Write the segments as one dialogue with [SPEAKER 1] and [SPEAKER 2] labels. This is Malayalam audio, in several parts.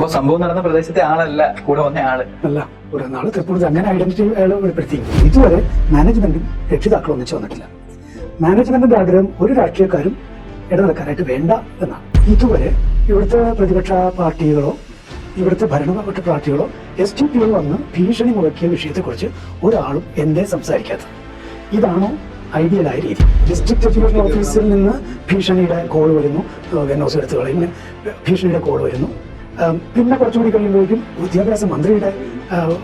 [SPEAKER 1] അപ്പൊ സംഭവം നടന്ന പ്രദേശത്തെ ആളല്ല കൂടെ വന്ന ആള്
[SPEAKER 2] അല്ല. ഒരു നാള് തൃപ്പൂണിത്ത് അങ്ങനെ ഐഡന്റിറ്റി അയാൾ വെളിപ്പെടുത്തി. ഇതുവരെ മാനേജ്മെന്റും രക്ഷിതാക്കളും ഒന്നിച്ചു വന്നിട്ടില്ല. മാനേജ്മെന്റിന്റെ ആഗ്രഹം ഒരു രാഷ്ട്രീയക്കാരും ഇടനിലക്കാരായിട്ട് വേണ്ട എന്നാണ്. ഇതുവരെ ഇവിടുത്തെ പ്രതിപക്ഷ പാർട്ടികളോ ഇവിടുത്തെ ഭരണപക്ഷ പാർട്ടികളോ SDPI വന്ന് ഭീഷണി മുഴക്കിയ വിഷയത്തെക്കുറിച്ച് ഒരാളും എന്തേ സംസാരിക്കാത്തത്? ഇതാണോ ഐഡിയലായ രീതി? ഡിസ്ട്രിക്ട് എഡ്യൂക്കേഷൻ ഓഫീസിൽ നിന്ന് ഭീഷണിയുടെ കോൾ വരുന്നു, NOC എടുത്ത് കളയും, ഭീഷണിയുടെ കോൾ വരുന്നു. പിന്നെ കുറച്ചുകൂടി കഴിയുമ്പോഴേക്കും വിദ്യാഭ്യാസ മന്ത്രിയുടെ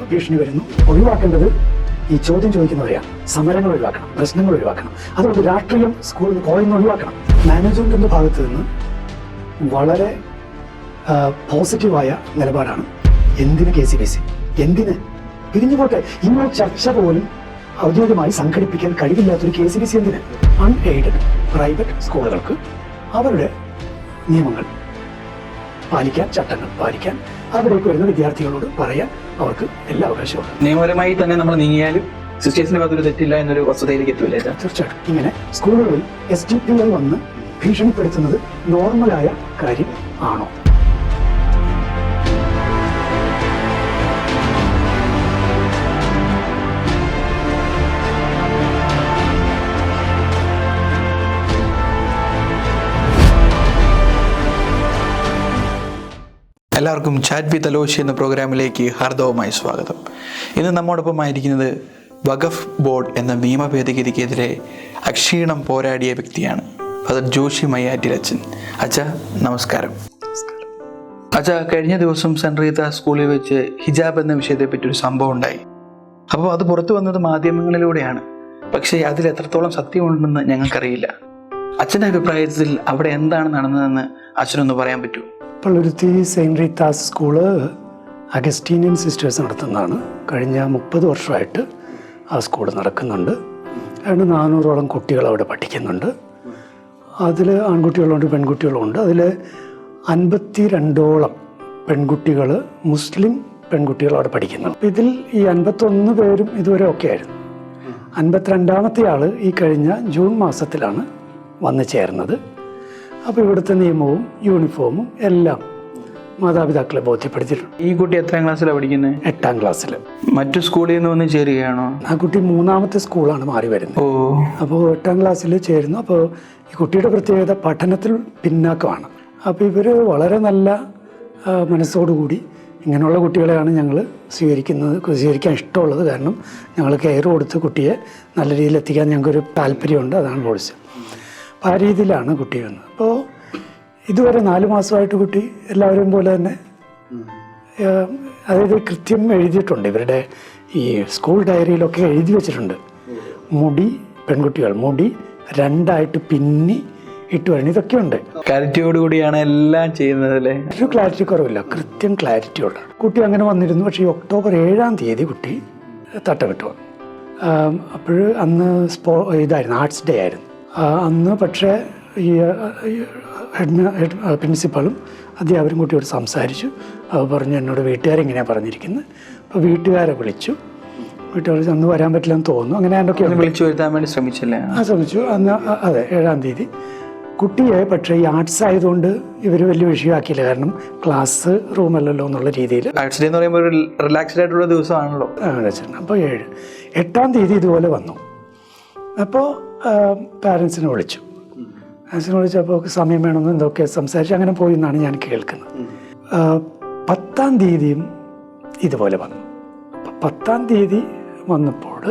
[SPEAKER 2] ഭീഷണി വരുന്നു. ഒഴിവാക്കേണ്ടത് ഈ ചോദ്യം ചോദിക്കുന്നവരെയാണ്. സമരങ്ങൾ ഒഴിവാക്കണം, പ്രശ്നങ്ങൾ ഒഴിവാക്കണം. അതുകൊണ്ട് രാഷ്ട്രീയം സ്കൂളിൽ കോളേജിൽ നിന്ന് ഒഴിവാക്കണം. മാനേജ്മെന്റിന്റെ ഭാഗത്ത് നിന്ന് വളരെ പോസിറ്റീവായ നിലപാടാണ്. എന്തിന് KCBC? എന്തിന് പിരിഞ്ഞുപോട്ടെ? ഇന്നൊരു ചർച്ച പോലും ഔദ്യോഗികമായി സംഘടിപ്പിക്കാൻ കഴിവില്ലാത്തൊരു KCBC എന്തിന്? അൺഎയ്ഡഡ് പ്രൈവറ്റ് സ്കൂളുകൾക്ക് അവരുടെ നിയമങ്ങൾ പാലിക്കാൻ, ചട്ടങ്ങൾ പാലിക്കാൻ, അവിടേക്ക് വരുന്ന വിദ്യാർത്ഥികളോട് പറയാൻ അവർക്ക് എല്ലാ അവകാശവും.
[SPEAKER 1] നിയമപരമായി തന്നെ നമ്മൾ നീങ്ങിയാലും സിസ്റ്റേഴ്സിന്റെ ഭാഗത്തൊരു തെറ്റില്ല എന്നൊരു വസ്തുതയിലേക്ക് എത്തില്ല.
[SPEAKER 2] തീർച്ചയായിട്ടും ഇങ്ങനെ സ്കൂളുകളിൽ SDPI വന്ന് ഭീഷണിപ്പെടുത്തുന്നത് നോർമലായ കാര്യം ആണോ?
[SPEAKER 3] എല്ലാവർക്കും ചാറ്റ് വിത്ത് അലോഷി എന്ന പ്രോഗ്രാമിലേക്ക് ഹാർദവമായി സ്വാഗതം. ഇന്ന് നമ്മോടൊപ്പമായിരിക്കുന്നത് വഖഫ് ബോർഡ് എന്ന നിയമ ഭേദഗതിക്കെതിരെ അക്ഷീണം പോരാടിയ വ്യക്തിയാണ് ഫാദർ ജോഷി മയ്യാറ്റിലച്ചൻ. അച്ഛാ നമസ്കാരം. അച്ഛാ, കഴിഞ്ഞ ദിവസം സെൻറ് റീത്ത സ്കൂളിൽ വെച്ച് ഹിജാബ് എന്ന വിഷയത്തെപ്പറ്റി ഒരു സംഭവം ഉണ്ടായി. അപ്പോൾ അത് പുറത്തു വന്നത് മാധ്യമങ്ങളിലൂടെയാണ്. പക്ഷേ അതിൽ എത്രത്തോളം സത്യമുണ്ടെന്ന് ഞങ്ങൾക്കറിയില്ല. അച്ഛൻ്റെ അഭിപ്രായത്തിൽ അവിടെ എന്താണ് നടന്നതെന്ന് അച്ഛനൊന്ന് പറയാൻ പറ്റുമോ?
[SPEAKER 2] Palluruthy saint Rita's school Augustinian sisters നടത്തുന്നതാണ്. കഴിഞ്ഞ 30 വർഷമായിട്ട് ആ സ്കൂൾ നടക്കുന്നുണ്ട്. ഏതാണ്ട് 400ഓളം കുട്ടികൾ അവിടെ പഠിക്കുന്നുണ്ട്. അതിൽ ആൺകുട്ടികളുണ്ട്, പെൺകുട്ടികളുണ്ട്. അതിൽ 52ഓളം പെൺകുട്ടികൾ, മുസ്ലിം പെൺകുട്ടികൾ അവിടെ പഠിക്കുന്നുണ്ട്. ഇതിൽ ഈ 51 പേരും ഇതുവരെ ഒക്കെ ആയിരുന്നു. 52ാമത്തെ ആൾ ഈ കഴിഞ്ഞ ജൂൺ മാസത്തിലാണ് വന്നു ചേർന്നത്. അപ്പോൾ ഇവിടുത്തെ നിയമവും യൂണിഫോമും എല്ലാം മാതാപിതാക്കളെ ബോധ്യപ്പെടുത്തിയിട്ടുണ്ട്.
[SPEAKER 1] ഈ കുട്ടി എത്രാം ക്ലാസ്സിലാണ് പഠിക്കുന്നത്?
[SPEAKER 2] 8ാം ക്ലാസ്സിൽ.
[SPEAKER 1] മറ്റു സ്കൂളിൽ നിന്ന് വന്ന് ചേരുകയാണോ?
[SPEAKER 2] ആ കുട്ടി 3ാമത്തെ സ്കൂളാണ് മാറി വരുന്നത്. അപ്പോൾ 8ാം ക്ലാസ്സിൽ ചേരുന്നു. അപ്പോൾ ഈ കുട്ടിയുടെ പ്രത്യേകത പഠനത്തിൽ പിന്നാക്കമാണ്. അപ്പോൾ ഇവർ വളരെ നല്ല മനസ്സോടുകൂടി ഇങ്ങനെയുള്ള കുട്ടികളെയാണ് ഞങ്ങൾ സ്വീകരിക്കാൻ ഇഷ്ടമുള്ളത്. കാരണം ഞങ്ങൾ കെയർ കൊടുത്ത് കുട്ടിയെ നല്ല രീതിയിൽ എത്തിക്കാൻ ഞങ്ങൾക്കൊരു താല്പര്യമുണ്ട്. അതാണ് പോളിസി. അപ്പോൾ ആ രീതിയിലാണ് കുട്ടി വന്നത്. അപ്പോൾ ഇതുവരെ 4 മാസമായിട്ട് കുട്ടി എല്ലാവരും പോലെ തന്നെ, അതായത് കൃത്യം എഴുതിയിട്ടുണ്ട്. ഇവരുടെ ഈ സ്കൂൾ ഡയറിയിലൊക്കെ എഴുതി വെച്ചിട്ടുണ്ട്. മുടി, പെൺകുട്ടികൾ മുടി 2ആയിട്ട് പിന്നി ഇട്ട് വരണം. ഇതൊക്കെ ഉണ്ട്.
[SPEAKER 1] ക്ലാരിറ്റിയോടുകൂടിയാണ് എല്ലാം ചെയ്യുന്നത് അല്ലേ?
[SPEAKER 2] ഒരു ക്ലാരിറ്റി കുറവില്ല, കൃത്യം ക്ലാരിറ്റിയോടെ കുട്ടി അങ്ങനെ വന്നിരുന്നു. പക്ഷേ ഈ ഒക്ടോബർ 7ാം തീയതി കുട്ടി തട്ടമിട്ട് വന്നു. അപ്പോൾ അന്ന് ഇതായിരുന്നു, ആർട്സ് ഡേ ആയിരുന്നു അന്ന്. പക്ഷേ ഈ പ്രിൻസിപ്പളും അധ്യാപകരും കുട്ടിയോട് സംസാരിച്ചു. അത് പറഞ്ഞു, എന്നോട് വീട്ടുകാരെങ്ങനെയാണ് പറഞ്ഞിരിക്കുന്നത്. അപ്പോൾ വീട്ടുകാരെ വിളിച്ചു. വീട്ടുകാർ അന്ന് വരാൻ പറ്റില്ലെന്ന് തോന്നുന്നു. അങ്ങനെ എന്തൊക്കെയാണ്
[SPEAKER 1] വിളിച്ചു വരുത്താൻ വേണ്ടി ശ്രമിച്ചില്ലേ?
[SPEAKER 2] ശ്രമിച്ചു അന്ന്. അതെ, 7ാം തീയതി കുട്ടിയെ. പക്ഷേ ഈ ആർട്സ് ആയതുകൊണ്ട് ഇവർ വലിയ വിഷയമാക്കിയില്ല. കാരണം ക്ലാസ് റൂമല്ലല്ലോ എന്നുള്ള രീതിയിൽ.
[SPEAKER 1] ആർട്സ് ഡേ എന്ന് പറയുമ്പോൾ ഒരു റിലാക്സ്ഡ് ആയിട്ടുള്ള ദിവസമാണല്ലോ.
[SPEAKER 2] അപ്പോൾ 8ാം തീയതി ഇതുപോലെ വന്നു. അപ്പോൾ പാരൻസിനെ വിളിച്ചു. വിളിച്ചപ്പോൾ സമയം വേണമെന്ന് എന്തൊക്കെ സംസാരിച്ച് അങ്ങനെ പോയി എന്നാണ് ഞാൻ കേൾക്കുന്നത്. 10ാം തീയതിയും ഇതുപോലെ വന്നു. 10ാം തീയതി വന്നപ്പോൾ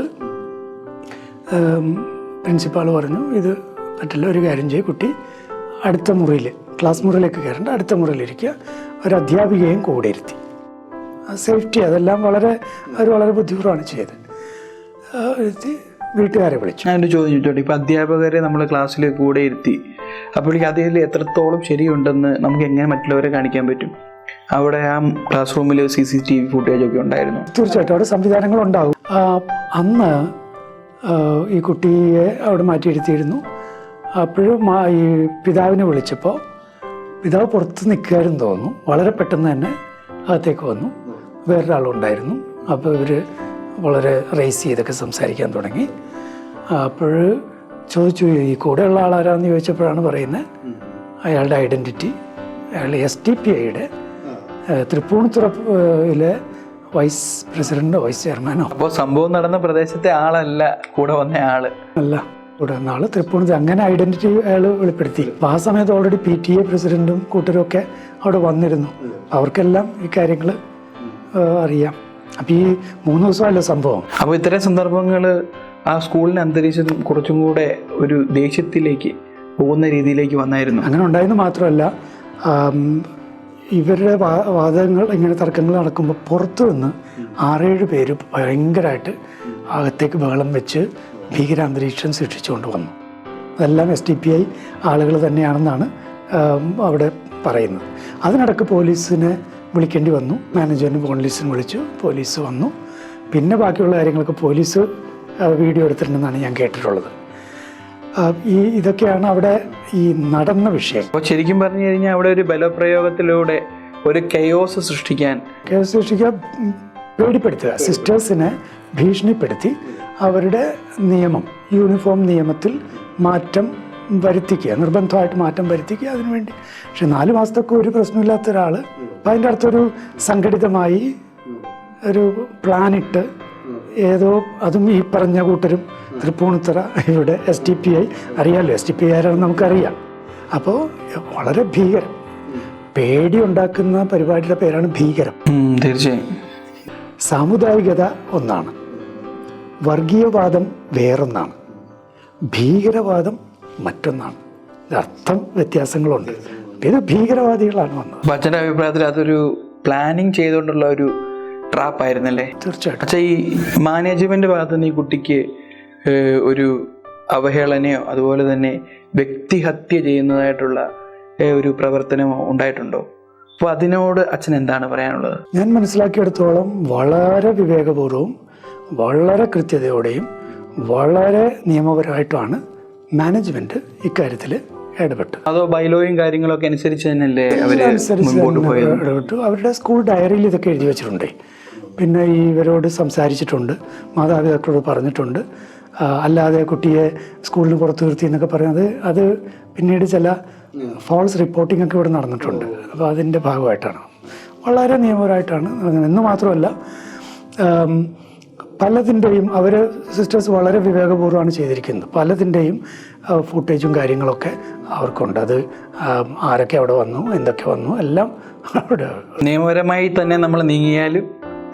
[SPEAKER 2] പ്രിൻസിപ്പാൾ പറഞ്ഞു, ഇത് പറ്റില്ല, ഒരു കാര്യം ചെയ്യും, കുട്ടി അടുത്ത മുറിയിൽ, ക്ലാസ് മുറിയിലേക്ക് കയറേണ്ട, അടുത്ത മുറിയിലിരിക്കുക. ഒരു അധ്യാപികയും കൂടെ ഇരുത്തി. സേഫ്റ്റി അതെല്ലാം വളരെ ബുദ്ധിപൂർവ്വമാണ് ചെയ്തത്. ഇരുത്തി വീട്ടുകാരെ വിളിച്ചു.
[SPEAKER 1] ഞാനൊരു ചോദ്യം ചോദിച്ചോട്ടെ, ഇപ്പം അധ്യാപകരെ നമ്മൾ ക്ലാസ്സിൽ കൂടെ ഇരുത്തി, അപ്പോഴേക്ക് അതിൽ എത്രത്തോളം ശരിയുണ്ടെന്ന് നമുക്ക് എങ്ങനെ മറ്റുള്ളവരെ കാണിക്കാൻ പറ്റും? അവിടെ ആ ക്ലാസ് റൂമിൽ CCTV ഫുട്ടേജ് ഒക്കെ ഉണ്ടായിരുന്നു.
[SPEAKER 2] തീർച്ചയായിട്ടും അവിടെ സംവിധാനങ്ങളുണ്ടാകും. അന്ന് ഈ കുട്ടിയെ അവിടെ മാറ്റിയിരുത്തിയിരുന്നു. അപ്പോഴും ഈ പിതാവിനെ വിളിച്ചപ്പോൾ പിതാവ് പുറത്ത് നിൽക്കുകയായിരുന്നു തോന്നുന്നു. വളരെ പെട്ടെന്ന് തന്നെ അകത്തേക്ക് വന്നു. വേറൊരാളുണ്ടായിരുന്നു. അപ്പോൾ ഇവർ വളരെ റേസ് ചെയ്തൊക്കെ സംസാരിക്കാൻ തുടങ്ങി. അപ്പോൾ ചോദിച്ചു, ഈ കൂടെയുള്ള ആളാരാന്ന് ചോദിച്ചപ്പോഴാണ് പറയുന്നത് അയാളുടെ ഐഡൻറ്റിറ്റി, അയാൾ SDPIയുടെ തൃപ്പൂണിത്തുറയിലെ വൈസ് പ്രസിഡന്റോ വൈസ് ചെയർമാനോ.
[SPEAKER 1] അപ്പോൾ സംഭവം നടന്ന പ്രദേശത്തെ ആളല്ല കൂടെ വന്ന ആള്
[SPEAKER 2] അല്ല, ഇവിടെ വന്ന ആള് തൃപ്പൂണിത്തുറ. അങ്ങനെ ഐഡന്റിറ്റി അയാൾ വെളിപ്പെടുത്തി. അപ്പോൾ ആ സമയത്ത് ഓൾറെഡി PTA പ്രസിഡന്റും കൂട്ടരും ഒക്കെ അവിടെ വന്നിരുന്നു. അവർക്കെല്ലാം ഈ കാര്യങ്ങൾ അറിയാം. അപ്പം ഈ 3 ദിവസമല്ല സംഭവം.
[SPEAKER 1] അപ്പോൾ ഇത്തരം സന്ദർഭങ്ങൾ ആ സ്കൂളിൻ്റെ അന്തരീക്ഷം കുറച്ചും കൂടെ ഒരു ദേഷ്യത്തിലേക്ക് പോകുന്ന രീതിയിലേക്ക് വന്നായിരുന്നു.
[SPEAKER 2] അങ്ങനെ ഉണ്ടായെന്ന് മാത്രമല്ല, ഇവരുടെ വാദങ്ങൾ ഇങ്ങനെ തർക്കങ്ങൾ നടക്കുമ്പോൾ പുറത്തു നിന്ന് 6-7 പേര് ഭയങ്കരമായിട്ട് അകത്തേക്ക് ബഹളം വെച്ച് ഭീകരാന്തരീക്ഷം സൃഷ്ടിച്ചുകൊണ്ട് വന്നു. അതെല്ലാം SDPI ആളുകൾ തന്നെയാണെന്നാണ് അവിടെ പറയുന്നത്. അതിനിടയ്ക്ക് പോലീസിനെ വിളിക്കേണ്ടി വന്നു. മാനേജ്മെൻറ്റ് പോലീസിനെ വിളിച്ചു, പോലീസ് വന്നു. പിന്നെ ബാക്കിയുള്ള കാര്യങ്ങളൊക്കെ പോലീസ് വീഡിയോ എടുത്തിട്ടുണ്ടെന്നാണ് ഞാൻ കേട്ടിട്ടുള്ളത്. ഇതൊക്കെയാണ് അവിടെ ഈ നടന്ന വിഷയം.
[SPEAKER 1] അപ്പോൾ ശരിക്കും പറഞ്ഞു കഴിഞ്ഞാൽ അവിടെ ഒരു ബലപ്രയോഗത്തിലൂടെ ഒരു കെയോസ് സൃഷ്ടിക്കാൻ
[SPEAKER 2] പേടിപ്പെടുത്തുക, സിസ്റ്റേഴ്സിനെ ഭീഷണിപ്പെടുത്തി അവരുടെ നിയമം, യൂണിഫോം നിയമത്തിൽ മാറ്റം വരുത്തിക്കുക, നിർബന്ധമായിട്ട് മാറ്റം വരുത്തിക്കുക അതിനുവേണ്ടി. പക്ഷെ 4 മാസത്തൊക്കെ ഒരു പ്രശ്നമില്ലാത്ത ഒരാൾ അപ്പം അതിൻ്റെ അടുത്തൊരു സംഘടിതമായി ഒരു പ്ലാനിട്ട് ഏതോ, അതും ഈ പറഞ്ഞ കൂട്ടരും തൃപ്പൂണിത്തുറ ഇവിടെ SDPI അറിയാമല്ലോ, SDPI ആരാണെന്ന് നമുക്കറിയാം. അപ്പോൾ വളരെ ഭീകരം, പേടി ഉണ്ടാക്കുന്ന പരിപാടിയുടെ പേരാണ് ഭീകരം.
[SPEAKER 1] തീർച്ചയായും.
[SPEAKER 2] സാമുദായികത ഒന്നാണ്, വർഗീയവാദം വേറൊന്നാണ്, ഭീകരവാദം മറ്റൊന്നാണ്. അർത്ഥം വ്യത്യാസങ്ങളുണ്ട്. ഇത് ഭീകരവാദികളാണ് വന്നത്.
[SPEAKER 1] അച്ഛൻ്റെ അഭിപ്രായത്തിൽ അതൊരു പ്ലാനിങ് ചെയ്തുകൊണ്ടുള്ള ഒരു ട്രാപ്പായിരുന്നല്ലേ?
[SPEAKER 2] തീർച്ചയായിട്ടും.
[SPEAKER 1] പക്ഷേ ഈ മാനേജ്മെന്റ് ഭാഗത്ത് നിന്ന് ഈ കുട്ടിക്ക് ഒരു അവഹേളനയോ അതുപോലെ തന്നെ വ്യക്തിഹത്യ ചെയ്യുന്നതായിട്ടുള്ള ഒരു പ്രവർത്തനമോ ഉണ്ടായിട്ടുണ്ടോ? അപ്പോൾ അതിനോട് അച്ഛൻ എന്താണ് പറയാനുള്ളത്?
[SPEAKER 2] ഞാൻ മനസ്സിലാക്കിയെടുത്തോളം വളരെ വിവേകപൂർവ്വവും വളരെ കൃത്യതയോടെയും വളരെ നിയമപരമായിട്ടുമാണ് മാനേജ്മെന്റ് ഇക്കാര്യത്തിൽ ഇടപെട്ടു.
[SPEAKER 1] അതോ ബൈലോയും കാര്യങ്ങളൊക്കെ അനുസരിച്ച് തന്നെയല്ലേ
[SPEAKER 2] ഇടപെട്ടു. അവരുടെ സ്കൂൾ ഡയറിയിൽ ഇതൊക്കെ എഴുതി വെച്ചിട്ടുണ്ട്. പിന്നെ ഇവരോട് സംസാരിച്ചിട്ടുണ്ട്, മാതാപിതാക്കളോട് പറഞ്ഞിട്ടുണ്ട്. അല്ലാതെ കുട്ടിയെ സ്കൂളിന് പുറത്ത് നിർത്തി എന്നൊക്കെ പറയുന്നത് അത് പിന്നീട് ചില ഫോൾസ് റിപ്പോർട്ടിംഗ് ഒക്കെ ഇവിടെ നടന്നിട്ടുണ്ട്. അപ്പോൾ അതിൻ്റെ ഭാഗമായിട്ടാണ്, വളരെ നിയമപരമായിട്ടാണ്. എന്ന് മാത്രമല്ല പലതിൻ്റെയും അവർ സിസ്റ്റേഴ്സ് വളരെ വിവേകപൂർവ്വമാണ് ചെയ്തിരിക്കുന്നത്. പലതിൻ്റെയും ഫുട്ടേജും കാര്യങ്ങളൊക്കെ അവർക്കുണ്ട്. അത് ആരൊക്കെ അവിടെ വന്നു, എന്തൊക്കെ വന്നു, എല്ലാം അവിടെ.
[SPEAKER 1] നിയമപരമായി തന്നെ നമ്മൾ നീങ്ങിയാലും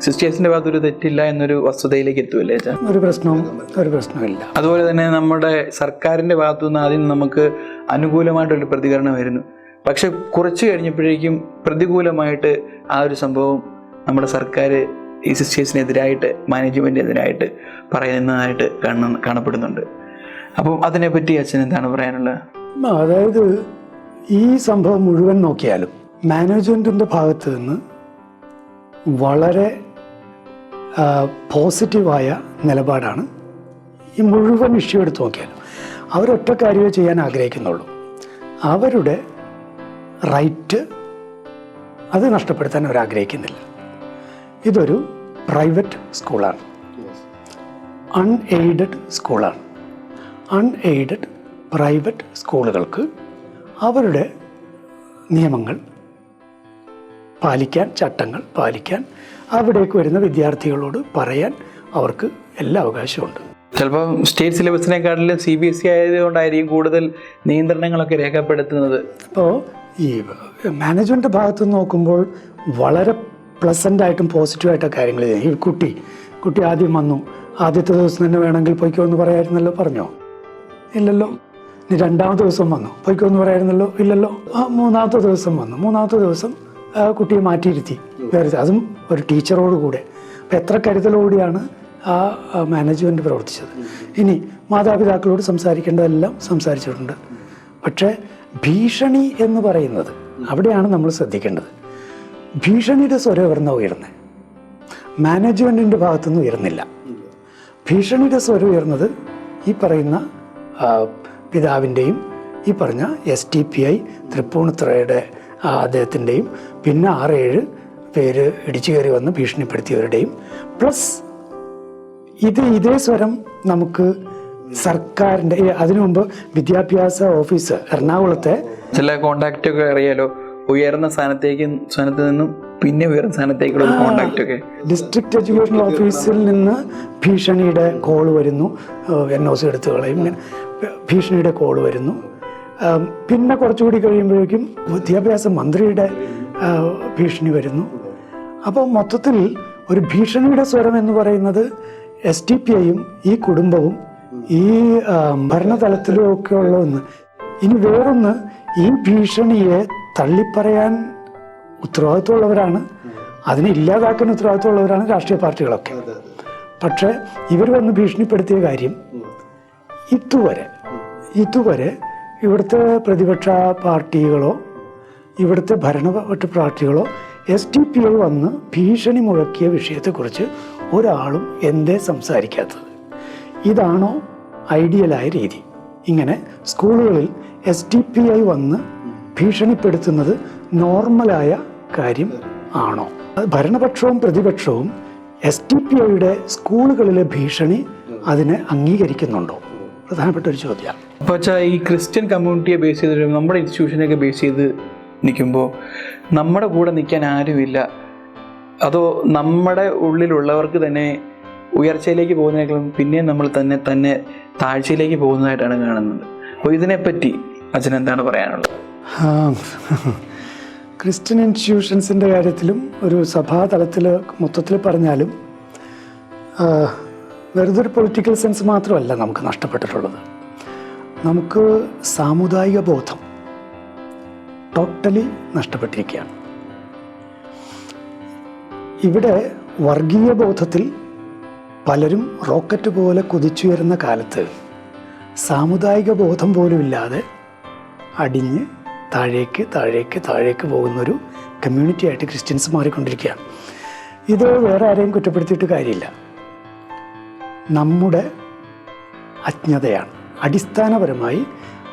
[SPEAKER 1] സിസ്റ്റേഴ്സിന്റെ ഭാഗത്ത് ഒരു തെറ്റില്ല എന്നൊരു വസ്തുതയിലേക്ക് എത്തുമല്ലേ?
[SPEAKER 2] ഒരു പ്രശ്നമില്ല.
[SPEAKER 1] അതുപോലെ തന്നെ നമ്മുടെ സർക്കാരിന്റെ ഭാഗത്തു നിന്ന് ആദ്യം നമുക്ക് അനുകൂലമായിട്ടൊരു പ്രതികരണം വരുന്നു. പക്ഷെ കുറച്ച് കഴിഞ്ഞപ്പോഴേക്കും പ്രതികൂലമായിട്ട് ആ ഒരു സംഭവം നമ്മുടെ സർക്കാർ ഈ സിസ്റ്റേഴ്സിനെതിരായിട്ട്, മാനേജ്മെന്റിനെതിരായിട്ട് പറയുന്നതായിട്ട് കാണപ്പെടുന്നുണ്ട്. അപ്പം അതിനെപ്പറ്റി അച്ഛൻ എന്താണ് പറയാനുള്ളത്?
[SPEAKER 2] അതായത് ഈ സംഭവം മുഴുവൻ നോക്കിയാലും മാനേജ്മെന്റിന്റെ ഭാഗത്ത് നിന്ന് വളരെ പോസിറ്റീവായ നിലപാടാണ്. ഈ മുഴുവൻ ഇഷ്യൂ എടുത്ത് നോക്കിയാലും അവരൊറ്റ കാര്യമേ ചെയ്യാൻ ആഗ്രഹിക്കുന്നുള്ളൂ. അവരുടെ റൈറ്റ് അത് നഷ്ടപ്പെടുത്താൻ അവരാഗ്രഹിക്കുന്നില്ല. ഇതൊരു പ്രൈവറ്റ് സ്കൂളാണ്, അൺഎയ്ഡഡ് സ്കൂളാണ്. അൺഎയ്ഡഡ് പ്രൈവറ്റ് സ്കൂളുകൾക്ക് അവരുടെ നിയമങ്ങൾ പാലിക്കാൻ, ചട്ടങ്ങൾ പാലിക്കാൻ, അവിടേക്ക് വരുന്ന വിദ്യാർത്ഥികളോട് പറയാൻ അവർക്ക് എല്ലാ അവകാശമുണ്ട്.
[SPEAKER 1] ചിലപ്പോൾ സ്റ്റേറ്റ് സിലബസിനെക്കാട്ടിലും CBSE ആയതുകൊണ്ടായിരിക്കും കൂടുതൽ നിയന്ത്രണങ്ങളൊക്കെ രേഖപ്പെടുത്തുന്നത്.
[SPEAKER 2] അപ്പോൾ ഈ മാനേജ്മെൻറ്റ് ഭാഗത്ത് നോക്കുമ്പോൾ വളരെ പ്ലസൻ്റായിട്ടും പോസിറ്റീവായിട്ടൊക്കെ കാര്യങ്ങൾ ചെയ്യും. ഈ കുട്ടി ആദ്യം വന്നു, ആദ്യത്തെ ദിവസം തന്നെ വേണമെങ്കിൽ പൊയ്ക്കോ എന്ന് പറയായിരുന്നല്ലോ, പറഞ്ഞോ? ഇല്ലല്ലോ. ഇനി 2ാമത്തെ ദിവസം വന്നു, പൊയ്ക്കോ എന്ന് പറയായിരുന്നല്ലോ? ഇല്ലല്ലോ. 3ാമത്തെ ദിവസം വന്നു, 3ാമത്തെ ദിവസം കുട്ടിയെ മാറ്റിയിരുത്തി വേറെ, അതും ഒരു ടീച്ചറോട് കൂടെ. അപ്പം എത്ര കരുതലോടെയാണ് ആ മാനേജ്മെൻറ്റ് പ്രവർത്തിച്ചത്. ഇനി മാതാപിതാക്കളോട് സംസാരിക്കേണ്ടതെല്ലാം സംസാരിച്ചിട്ടുണ്ട്. പക്ഷേ ഭീഷണി എന്ന് പറയുന്നത് അവിടെയാണ് നമ്മൾ ശ്രദ്ധിക്കേണ്ടത്. ഭീഷണിയുടെ സ്വരം എവിടുന്നാണ് ഉയർന്നത്? മാനേജ്മെൻറ്റിൻ്റെ ഭാഗത്തുനിന്ന് ഉയർന്നില്ല. ഭീഷണിയുടെ സ്വരം ഉയർന്നത് ഈ പറയുന്ന പിതാവിൻ്റെയും ഈ പറഞ്ഞ SDPI തൃപ്പൂണിത്തുറയുടെ അദ്ദേഹത്തിൻ്റെയും പിന്നെ 6-7 പേര് ഇടിച്ചു കയറി വന്ന് ഭീഷണിപ്പെടുത്തിയവരുടെയും പ്ലസ് ഇതേ സ്വരം നമുക്ക് സർക്കാരിൻ്റെ അതിനു മുമ്പ് വിദ്യാഭ്യാസ ഓഫീസർ എറണാകുളത്തെ
[SPEAKER 1] ചില കോണ്ടാക്റ്റ് ഒക്കെ അറിയാലോ, ഉയർന്ന സ്ഥാനത്ത് നിന്നും പിന്നെ ഉയർന്ന സ്ഥാനത്തേക്കുള്ള കോണ്ടാക്ട് ഒക്കെ?
[SPEAKER 2] ഡിസ്ട്രിക്ട് എഡ്യൂക്കേഷൻ ഓഫീസിൽ നിന്ന് ഭീഷണിയുടെ കോൾ വരുന്നു, NOC എടുത്തു കളയും, ഇങ്ങനെ ഭീഷണിയുടെ കോൾ വരുന്നു. പിന്നെ കുറച്ചുകൂടി കഴിയുമ്പോഴേക്കും വിദ്യാഭ്യാസ മന്ത്രിയുടെ ഭീഷണി വരുന്നു. അപ്പോൾ മൊത്തത്തിൽ ഒരു ഭീഷണിയുടെ സ്വരം എന്ന് പറയുന്നത് SDPIയും ഈ കുടുംബവും ഈ ഭരണതലത്തിലും ഒക്കെ ഉള്ള ഒന്ന്. ഇനി വേറൊന്ന്, ഈ ഭീഷണിയെ തള്ളിപ്പറയാൻ ഉത്തരവാദിത്വമുള്ളവരാണ്, അതിനെ ഇല്ലാതാക്കാൻ ഉത്തരവാദിത്വമുള്ളവരാണ് രാഷ്ട്രീയ പാർട്ടികളൊക്കെ. പക്ഷേ ഇവർ വന്ന് ഭീഷണിപ്പെടുത്തിയ കാര്യം ഇതുവരെ ഇവിടുത്തെ പ്രതിപക്ഷ പാർട്ടികളോ ഇവിടുത്തെ ഭരണപക്ഷ പാർട്ടികളോ SDPI വന്ന് ഭീഷണി മുഴക്കിയ വിഷയത്തെക്കുറിച്ച് ഒരാളും എന്തേ സംസാരിക്കാത്തത്? ഇതാണോ ഐഡിയലായ രീതി? ഇങ്ങനെ സ്കൂളുകളിൽ SDPI വന്ന് ഭീഷണിപ്പെടുത്തുന്നത് നോർമലായ കാര്യം ആണോ? ഭരണപക്ഷവും പ്രതിപക്ഷവും SDPIയുടെ സ്കൂളുകളിലെ ഭീഷണി അതിനെ അംഗീകരിക്കുന്നുണ്ടോ? പ്രധാനപ്പെട്ട ഒരു ചോദ്യമാണ്.
[SPEAKER 1] അപ്പോൾ വെച്ചാൽ ഈ ക്രിസ്ത്യൻ കമ്മ്യൂണിറ്റിയെ ബേസ് ചെയ്ത് നമ്മുടെ ഇൻസ്റ്റിറ്റ്യൂഷനൊക്കെ ബേസ് ചെയ്ത് നിൽക്കുമ്പോൾ നമ്മുടെ കൂടെ നിൽക്കാൻ ആരുമില്ല, അതോ നമ്മുടെ ഉള്ളിലുള്ളവർക്ക് തന്നെ ഉയർച്ചയിലേക്ക് പോകുന്നതിനേക്കാളും പിന്നെയും നമ്മൾ തന്നെ താഴ്ചയിലേക്ക് പോകുന്നതായിട്ടാണ് കാണുന്നത്. അപ്പോൾ ഇതിനെപ്പറ്റി അച്ഛൻ എന്താണ് പറയാനുള്ളത്?
[SPEAKER 2] ക്രിസ്ത്യൻ ഇൻസ്റ്റിറ്റ്യൂഷൻസിൻ്റെ കാര്യത്തിലും ഒരു സഭാതലത്തിൽ മൊത്തത്തിൽ പറഞ്ഞാലും വെറുതെ ഒരു പൊളിറ്റിക്കൽ സെൻസ് മാത്രമല്ല നമുക്ക് നഷ്ടപ്പെട്ടിട്ടുള്ളത്. നമുക്ക് സാമുദായിക ബോധം ടോട്ടലി നഷ്ടപ്പെട്ടിരിക്കുകയാണ്. ഇവിടെ വർഗീയ ബോധത്തിൽ പലരും റോക്കറ്റ് പോലെ കുതിച്ചുയരുന്ന കാലത്ത് സാമുദായിക ബോധം പോലും ഇല്ലാതെ അടിഞ്ഞ് താഴേക്ക് പോകുന്നൊരു കമ്മ്യൂണിറ്റി ആയിട്ട് ക്രിസ്ത്യൻസ് മാറിക്കൊണ്ടിരിക്കുകയാണ്. ഇത് വേറെ ആരെയും കുറ്റപ്പെടുത്തിയിട്ട് കാര്യമില്ല, നമ്മുടെ അജ്ഞതയാണ്. അടിസ്ഥാനപരമായി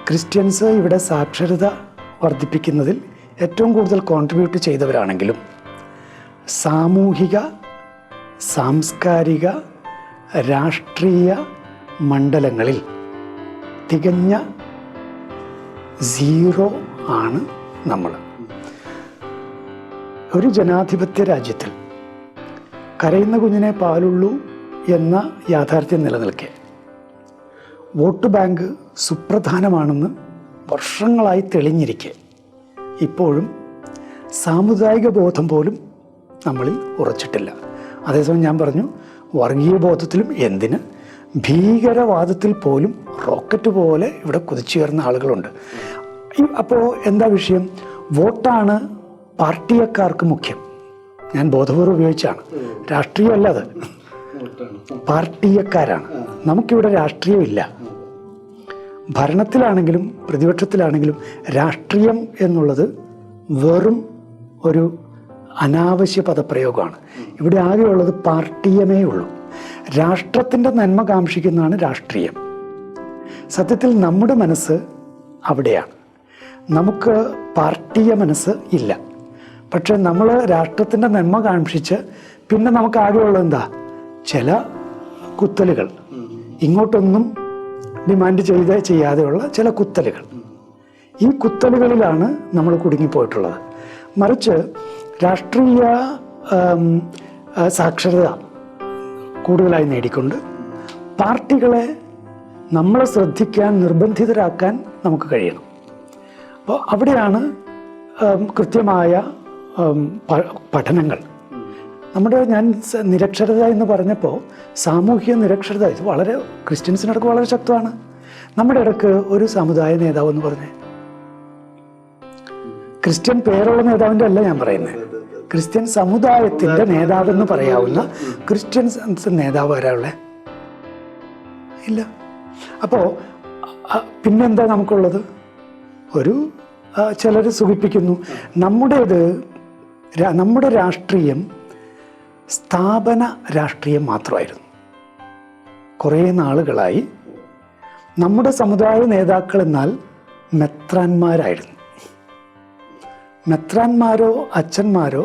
[SPEAKER 2] ക്രിസ്ത്യൻസ് ഇവിടെ സാക്ഷരത വർദ്ധിപ്പിക്കുന്നതിൽ ഏറ്റവും കൂടുതൽ കോൺട്രിബ്യൂട്ട് ചെയ്തവരാണെങ്കിലും സാമൂഹിക, സാംസ്കാരിക, രാഷ്ട്രീയ മണ്ഡലങ്ങളിൽ തികഞ്ഞ 0 ആണ് നമ്മൾ. ഒരു ജനാധിപത്യ രാജ്യത്തിൽ കരയുന്ന കുഞ്ഞിനെ പാലുള്ളൂ എന്ന യാഥാർത്ഥ്യം നിലനിൽക്കെ വോട്ട് ബാങ്ക് സുപ്രധാനമാണെന്ന് വർഷങ്ങളായി തെളിഞ്ഞിരിക്കെ ഇപ്പോഴും സാമുദായിക ബോധം പോലും നമ്മളിൽ ഉറച്ചിട്ടില്ല. അതേസമയം ഞാൻ പറഞ്ഞു, വർഗീയ ബോധത്തിലും എന്തിന് ഭീകരവാദത്തിൽ പോലും റോക്കറ്റ് പോലെ ഇവിടെ കുതിച്ചുയർന്ന ആളുകളുണ്ട്. അപ്പോൾ എന്താ വിഷയം? വോട്ടാണ് പാർട്ടിയക്കാർക്ക് മുഖ്യം. ഞാൻ ബോധപൂർവ്വം ഉപയോഗിച്ചാണ്, രാഷ്ട്രീയമല്ല, അത് പാർട്ടിയക്കാരാണ്. നമുക്കിവിടെ രാഷ്ട്രീയമില്ല. ഭരണത്തിലാണെങ്കിലും പ്രതിപക്ഷത്തിലാണെങ്കിലും രാഷ്ട്രീയം എന്നുള്ളത് വെറും ഒരു അനാവശ്യ പദപ്രയോഗമാണ്. ഇവിടെ ആകെയുള്ളത് പാർട്ടിയമേ ഉള്ളൂ. രാഷ്ട്രത്തിൻ്റെ നന്മ കാംക്ഷിക്കുന്നതാണ് രാഷ്ട്രീയം. സത്യത്തിൽ നമ്മുടെ മനസ്സ് അവിടെയാണ്. നമുക്ക് പാർട്ടിയ മനസ്സ് ഇല്ല. പക്ഷെ നമ്മൾ രാഷ്ട്രത്തിൻ്റെ നന്മ കാംക്ഷിച്ച് പിന്നെ നമുക്ക് ആകെയുള്ളത് എന്താ? ചില കുത്തലുകൾ, ഇങ്ങോട്ടൊന്നും ഡിമാൻഡ് ചെയ്യാതെയുള്ള ചില കുത്തലുകൾ. ഈ കുത്തലുകളിലാണ് നമ്മൾ കുടുങ്ങിപ്പോയിട്ടുള്ളത്. മറിച്ച് രാഷ്ട്രീയ സാക്ഷരത കൂടുതലായി നേടിക്കൊണ്ട് പാർട്ടികളെ നമ്മളെ ശ്രദ്ധിക്കാൻ നിർബന്ധിതരാക്കാൻ നമുക്ക് കഴിയണം. അപ്പോൾ അവിടെയാണ് കൃത്യമായ പഠനങ്ങൾ. ഞാൻ നിരക്ഷരത എന്ന് പറഞ്ഞപ്പോൾ സാമൂഹിക നിരക്ഷരത ഇത് വളരെ ക്രിസ്ത്യൻസിനിടക്ക് വളരെ ശക്തമാണ്. നമ്മുടെ ഇടക്ക് ഒരു സമുദായ നേതാവ് എന്ന് പറഞ്ഞേ, ക്രിസ്ത്യൻ പേരുള്ള നേതാവിൻ്റെ അല്ല ഞാൻ പറയുന്നത്, ക്രിസ്ത്യൻ സമുദായത്തിൻ്റെ നേതാവെന്ന് പറയാവുന്ന ക്രിസ്ത്യൻ നേതാവ് ആരാളെ ഇല്ല. അപ്പോൾ പിന്നെന്താ നമുക്കുള്ളത്? ഒരു ചിലർ സുഖിപ്പിക്കുന്നു, നമ്മുടെ രാഷ്ട്രീയം സ്ഥാപന രാഷ്ട്രീയം മാത്രമായിരുന്നു. കുറേ നാളുകളായി നമ്മുടെ സമുദായ നേതാക്കൾ എന്നാൽ മെത്രാന്മാരായിരുന്നു. മെത്രാന്മാരോ അച്ഛന്മാരോ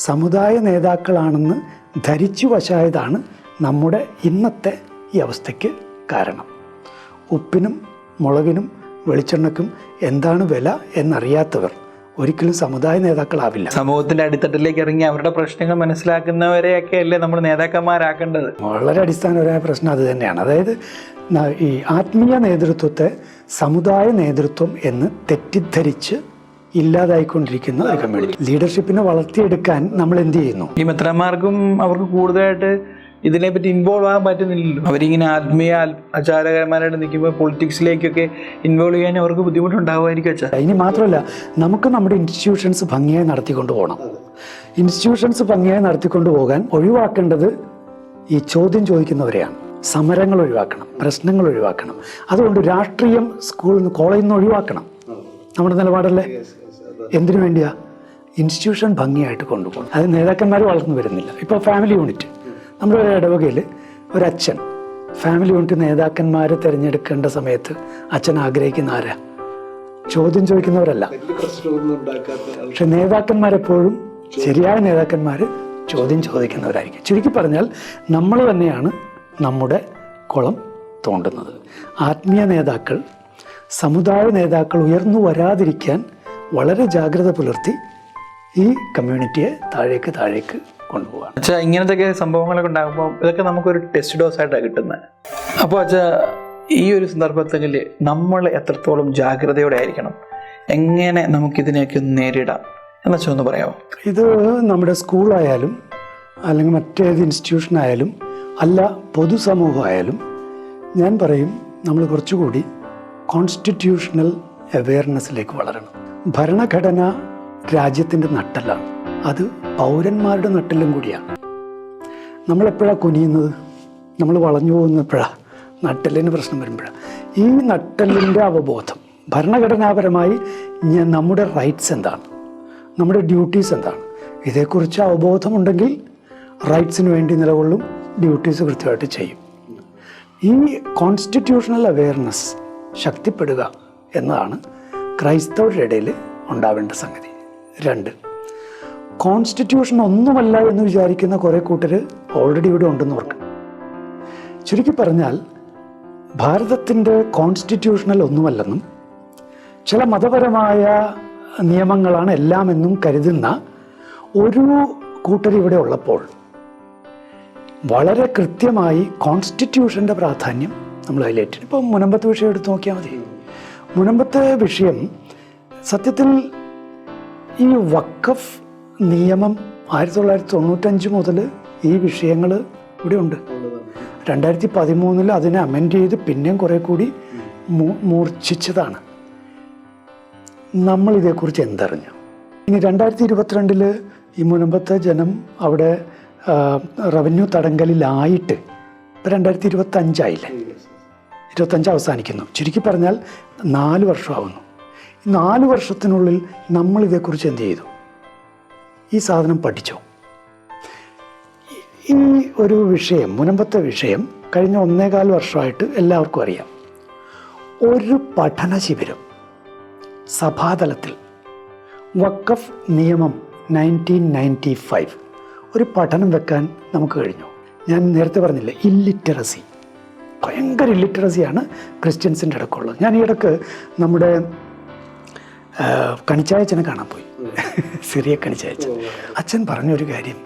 [SPEAKER 2] സമുദായ നേതാക്കളാണെന്ന് ധരിച്ചു വശായതാണ് നമ്മുടെ ഇന്നത്തെ ഈ അവസ്ഥയ്ക്ക് കാരണം. ഉപ്പിനും മുളകിനും വെളിച്ചെണ്ണയ്ക്കും എന്താണ് വില എന്നറിയാത്തവർ ഒരിക്കലും സമുദായ നേതാക്കളാവില്ല.
[SPEAKER 1] സമൂഹത്തിന്റെ അടിത്തട്ടിലേക്ക് ഇറങ്ങി അവരുടെ പ്രശ്നങ്ങൾ മനസ്സിലാക്കുന്നവരെയൊക്കെ അല്ലേ നമ്മൾ നേതാക്കന്മാരാക്കേണ്ടത്.
[SPEAKER 2] വളരെ അടിസ്ഥാനപരമായ പ്രശ്നം അത് തന്നെയാണ്. അതായത് ഈ ആത്മീയ നേതൃത്വത്തെ സമുദായ നേതൃത്വം എന്ന് തെറ്റിദ്ധരിച്ച് ഇല്ലാതായിക്കൊണ്ടിരിക്കുന്ന ഒരു കമ്മ്യൂണിറ്റി. ലീഡർഷിപ്പിനെ വളർത്തിയെടുക്കാൻ നമ്മൾ എന്ത് ചെയ്യുന്നു?
[SPEAKER 1] ഈ മെത്രാന്മാർക്കും അവർക്ക് കൂടുതലായിട്ട് ഇതിനെപ്പറ്റി ഇൻവോൾവ് ആകാൻ പറ്റുന്നില്ലല്ലോ. അവരിങ്ങനെ ആത്മീയ ആചാരകന്മാരായിട്ട് നിൽക്കുമ്പോൾ പൊളിറ്റിക്സിലേക്കൊക്കെ ഇൻവോൾവ് ചെയ്യാൻ അവർക്ക് ബുദ്ധിമുട്ടുണ്ടാവുമായിരിക്കും അച്ഛാ.
[SPEAKER 2] ഇനി മാത്രമല്ല, നമുക്ക് നമ്മുടെ ഇൻസ്റ്റിറ്റ്യൂഷൻസ് ഭംഗിയായി നടത്തിക്കൊണ്ട് പോകണം. ഇൻസ്റ്റിറ്റ്യൂഷൻസ് ഭംഗിയായി നടത്തിക്കൊണ്ട് പോകാൻ ഒഴിവാക്കേണ്ടത് ഈ ചോദ്യം ചോദിക്കുന്നവരെയാണ്. സമരങ്ങൾ ഒഴിവാക്കണം, പ്രശ്നങ്ങൾ ഒഴിവാക്കണം. അതുകൊണ്ട് രാഷ്ട്രീയം സ്കൂളിൽ നിന്ന് കോളേജിൽ നിന്ന് ഒഴിവാക്കണം. നമ്മുടെ നിലപാടല്ലേ? എന്തിനു വേണ്ടിയാ? ഇൻസ്റ്റിറ്റ്യൂഷൻ ഭംഗിയായിട്ട് കൊണ്ടുപോകണം. അത് നേതാക്കന്മാർ വളർന്നു വരുന്നില്ല. ഇപ്പോൾ ഫാമിലി യൂണിറ്റ്, നമ്മുടെ ഒരു ഇടവകയിൽ ഒരച്ഛൻ ഫാമിലി യൂണിറ്റ് നേതാക്കന്മാരെ തിരഞ്ഞെടുക്കേണ്ട സമയത്ത് അച്ഛൻ ആഗ്രഹിക്കുന്ന ആരാ? ചോദ്യം ചോദിക്കുന്നവരല്ല. പക്ഷെ നേതാക്കന്മാരെപ്പോഴും ശരിയായ നേതാക്കന്മാർ ചോദ്യം ചോദിക്കുന്നവരായിരിക്കും. ചുരുക്കി പറഞ്ഞാൽ നമ്മൾ തന്നെയാണ് നമ്മുടെ കുളം തോണ്ടുന്നത്. ആത്മീയ നേതാക്കൾ, സമുദായ നേതാക്കൾ ഉയർന്നു വരാതിരിക്കാൻ വളരെ ജാഗ്രത പുലർത്തി ഈ കമ്മ്യൂണിറ്റിയെ താഴേക്ക് കൊണ്ടുപോകാൻ.
[SPEAKER 1] അച്ഛാ, ഇങ്ങനത്തെ സംഭവങ്ങളൊക്കെ ഉണ്ടാകുമ്പോൾ ഇതൊക്കെ നമുക്കൊരു ടെസ്റ്റ് ഡോസ് ആയിട്ടാണ് കിട്ടുന്നത്. അപ്പോൾ അച്ഛാ, ഈ ഒരു സന്ദർഭത്തിൽ നമ്മൾ എത്രത്തോളം ജാഗ്രതയോടെ ആയിരിക്കണം? എങ്ങനെ നമുക്കിതിനെയൊക്കെ ഒന്ന് നേരിടാം എന്ന് വെച്ചാൽ ഒന്ന് പറയാമോ?
[SPEAKER 2] ഇത് നമ്മുടെ സ്കൂളായാലും അല്ലെങ്കിൽ മറ്റേത് ഇൻസ്റ്റിറ്റ്യൂഷനായാലും അല്ല പൊതുസമൂഹമായാലും ഞാൻ പറയും, നമ്മൾ കുറച്ചുകൂടി കോൺസ്റ്റിറ്റ്യൂഷണൽ അവെയർനെസ്സിലേക്ക് വളരണം. ഭരണഘടന രാജ്യത്തിൻ്റെ നട്ടെല്ലാണ്. അത് പൗരന്മാരുടെ നട്ടെല്ലും കൂടിയാണ്. നമ്മളെപ്പോഴാണ് കുനിയുന്നത്? നമ്മൾ വളഞ്ഞു പോകുന്നപ്പോഴാണ് നട്ടെല്ലിന് പ്രശ്നം വരുമ്പോഴാണ്. ഈ നട്ടെല്ലിൻ്റെ അവബോധം, ഭരണഘടനാപരമായി നമ്മുടെ റൈറ്റ്സ് എന്താണ്, നമ്മുടെ ഡ്യൂട്ടീസ് എന്താണ്, ഇതേക്കുറിച്ച് അവബോധമുണ്ടെങ്കിൽ റൈറ്റ്സിന് വേണ്ടി നിലകൊള്ളും, ഡ്യൂട്ടീസ് കൃത്യമായിട്ട് ചെയ്യും. ഈ കോൺസ്റ്റിറ്റ്യൂഷണൽ അവെയർനെസ് ശക്തിപ്പെടുക എന്നതാണ് ക്രൈസ്തവരുടെ ഇടയിൽ ഉണ്ടാവേണ്ട സംഗതി. 2, കോൺസ്റ്റിറ്റ്യൂഷൻ ഒന്നുമല്ല എന്ന് വിചാരിക്കുന്ന കുറേ കൂട്ടർ ഓൾറെഡി ഇവിടെ ഉണ്ടെന്ന് ഓർക്കണം. ചുരുക്കി പറഞ്ഞാൽ ഭാരതത്തിൻ്റെ കോൺസ്റ്റിറ്റ്യൂഷണൽ ഒന്നുമല്ലെന്നും ചില മതപരമായ നിയമങ്ങളാണ് എല്ലാമെന്നും കരുതുന്ന ഒരു കൂട്ടർ ഇവിടെ ഉള്ളപ്പോൾ വളരെ കൃത്യമായി കോൺസ്റ്റിറ്റ്യൂഷൻ്റെ പ്രാധാന്യം നമ്മൾ ഹൈലൈറ്റ് ചെയ്യും. ഇപ്പം മുനമ്പത്തെ വിഷയം എടുത്ത് നോക്കിയാൽ മതി. മുനമ്പത്തെ വിഷയം സത്യത്തിൽ ഈ വഖഫ് നിയമം 1995 മുതൽ ഈ വിഷയങ്ങൾ ഇവിടെ ഉണ്ട്. 2013 അതിനെ അമെൻഡ് ചെയ്ത് പിന്നെയും കുറെ കൂടി മൂർച്ഛിച്ചതാണ്. നമ്മൾ ഇതേക്കുറിച്ച് എന്തറിഞ്ഞു? ഇനി 2022 ഈ മുനമ്പത്തെ ജനം അവിടെ റവന്യൂ തടങ്കലിലായിട്ട് ഇപ്പം 2025 ആയില്ലേ? 25 അവസാനിക്കുന്നു. ചുരുക്കി പറഞ്ഞാൽ 4 വർഷമാവുന്നു. ഈ 4 വർഷത്തിനുള്ളിൽ നമ്മൾ ഇതേക്കുറിച്ച് എന്ത് ചെയ്തു? ഈ സാധനം പഠിച്ചോ? ഈ ഒരു വിഷയം, മുനമ്പത്തെ വിഷയം കഴിഞ്ഞ 1.25 വർഷമായിട്ട് എല്ലാവർക്കും അറിയാം. ഒരു പഠന ശിബിരം സഭാതലത്തിൽ വഖഫ് നിയമം 1995 ഒരു പഠനം വെക്കാൻ നമുക്ക് കഴിഞ്ഞു. ഞാൻ നേരത്തെ പറഞ്ഞില്ലേ, ഇല്ലിറ്ററസി, ഭയങ്കര ഇല്ലിറ്ററസിയാണ് ക്രിസ്ത്യൻസിൻ്റെ ഇടയ്ക്കുള്ളത്. ഞാൻ ഈ ഇടയ്ക്ക് നമ്മുടെ കണിച്ചായച്ചനെ കാണാൻ പോയി, സിറിയ കണിച്ചായച്ചൻ. അച്ഛൻ പറഞ്ഞൊരു കാര്യം,